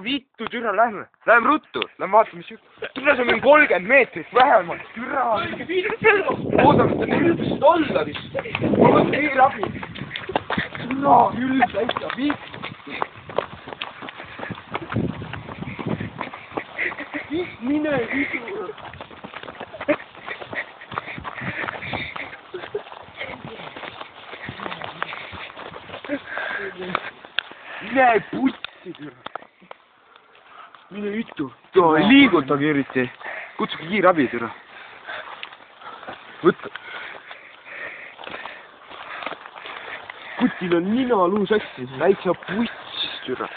vittu, türa, lähme ruttu, lähme vaatame, mis juhtub. Türa, see on mingi 30 meetrit vähemalt, türa. Oodame, ta nüüd olla vist. Ma võtan kiirabi. Türa, küll täitsa vittu. Mine visu. Mine putsi, türa. Mine vittu. Ei liigutage eriti. Kutsuge kiirabi, türa. Võtta. Kutil on nina luu sassi. Väikse puts, türa.